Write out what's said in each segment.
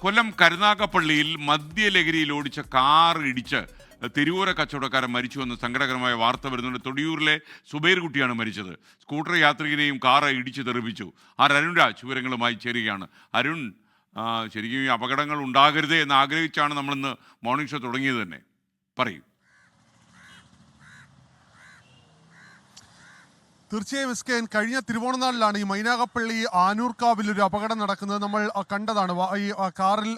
കൊല്ലം കരുനാഗപ്പള്ളിയിൽ മദ്യലഹരിയിൽ ഓടിച്ച കാർ ഇടിച്ച് തെരുവോര കച്ചവടക്കാരൻ മരിച്ചുവെന്ന് സങ്കടകരമായ വാർത്ത വരുന്നുണ്ട്. തൊടിയൂരിലെ സുബൈർ കുട്ടിയാണ് മരിച്ചത്. സ്കൂട്ടർ യാത്രികനെയും കാർ ഇടിച്ച് തെറിപ്പിച്ചു. അരുൺ രാജ് വിവരങ്ങളുമായി ചേരുകയാണ്. അരുൺ, ശരിക്കും ഈ അപകടങ്ങൾ ഉണ്ടാകരുതേ എന്ന് ആഗ്രഹിച്ചാണ് നമ്മളിന്ന് മോർണിംഗ് ഷോ തുടങ്ങിയത് തന്നെ. പറയൂ. തീർച്ചയായും എസ്കെൻ, കഴിഞ്ഞ തിരുവോണനാളിലാണ് ഈ മൈനാഗപ്പള്ളി ആനൂർക്കാവിൽ ഒരു അപകടം നടക്കുന്നത്. നമ്മൾ കണ്ടതാണ്. ഈ കാറിൽ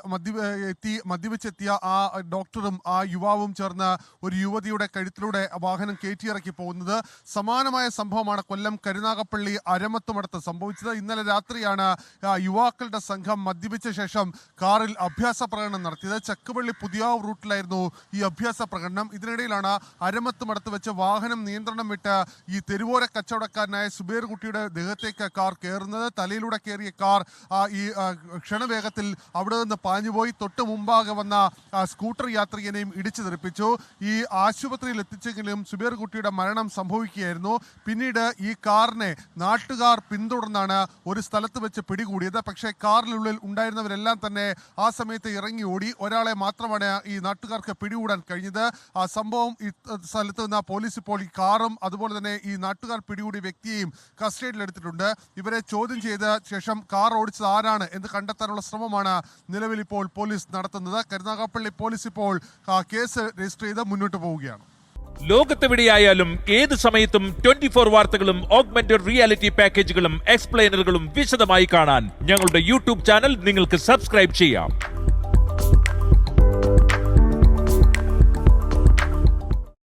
മദ്യപിച്ചെത്തിയ ആ ഡോക്ടറും ആ യുവാവും ചേർന്ന് ഒരു യുവതിയുടെ കഴുത്തിലൂടെ വാഹനം കയറ്റിയിറക്കി പോകുന്നത്. സമാനമായ സംഭവമാണ് കൊല്ലം കരുനാഗപ്പള്ളി അരമത്തുമടത്ത് സംഭവിച്ചത്. ഇന്നലെ രാത്രിയാണ് യുവാക്കളുടെ സംഘം മദ്യപിച്ച ശേഷം കാറിൽ അഭ്യാസ പ്രകടനം നടത്തിയത്. ചക്കുവള്ളി പുതിയാവ് റൂട്ടിലായിരുന്നു ഈ അഭ്യാസ പ്രകടനം. ഇതിനിടയിലാണ് അരമത്തുമടത്ത് വെച്ച് വാഹനം നിയന്ത്രണം വിട്ട് ഈ തെരുവോര കച്ചവടക്കാരനായ സുബൈർ കുട്ടിയുടെ ദേഹത്തേക്ക് കാർ കയറുന്നത്. തലയിലൂടെ കയറിയ കാർ ഈ ക്ഷണവേഗത്തിൽ അവിടെ നിന്ന് പാഞ്ഞുപോയി തൊട്ട് മുമ്പാകെ വന്ന സ്കൂട്ടർ യാത്രികനെയും ഇടിച്ചു തെറിപ്പിച്ചു. ഈ ആശുപത്രിയിൽ എത്തിച്ചെങ്കിലും സുബൈർ കുട്ടിയുടെ മരണം സംഭവിക്കുകയായിരുന്നു. പിന്നീട് ഈ കാറിനെ നാട്ടുകാർ പിന്തുടർന്നാണ് ഒരു സ്ഥലത്ത് വെച്ച് പിടികൂടിയത്. പക്ഷേ കാറിനുള്ളിൽ ഉണ്ടായിരുന്നവരെല്ലാം തന്നെ ആ സമയത്ത് ഇറങ്ങി ഓടി. ഒരാളെ മാത്രമാണ് ഈ നാട്ടുകാർക്ക് പിടികൂടാൻ കഴിഞ്ഞത്. ആ സംഭവം ഈ സ്ഥലത്ത് നിന്ന് പോലീസ് ഇപ്പോൾ ഈ കാറും അതുപോലെ തന്നെ ഈ നാട്ടുകാർ പിടികൂടി വ്യക്തിയെയും കസ്റ്റഡിയിലെടുത്തിട്ടുണ്ട്. ഇവരെ ചോദ്യം ചെയ്ത ശേഷം കാർ ഓടിച്ചത് ആരാണ് എന്ന് കണ്ടെത്താനുള്ള ശ്രമമാണ് നിലവിൽ ഇപ്പോൾ പോലീസ് നടത്തുന്നത്. കരുനാഗപ്പള്ളി പോലീസ് ഇപ്പോൾ കേസ് രജിസ്റ്റർ ചെയ്ത് മുന്നോട്ട് പോവുകയാണ്. ലോകത്തെവിടെയായാലും ഏത് സമയത്തും 24 വാർത്തകളും ഓഗ്മെന്റഡ് റിയാലിറ്റി പാക്കേജുകളും എക്സ്പ്ലെയിനറുകളും വിശദമായി കാണാൻ ഞങ്ങളുടെ യൂട്യൂബ് ചാനൽ നിങ്ങൾക്ക് സബ്സ്ക്രൈബ് ചെയ്യാം.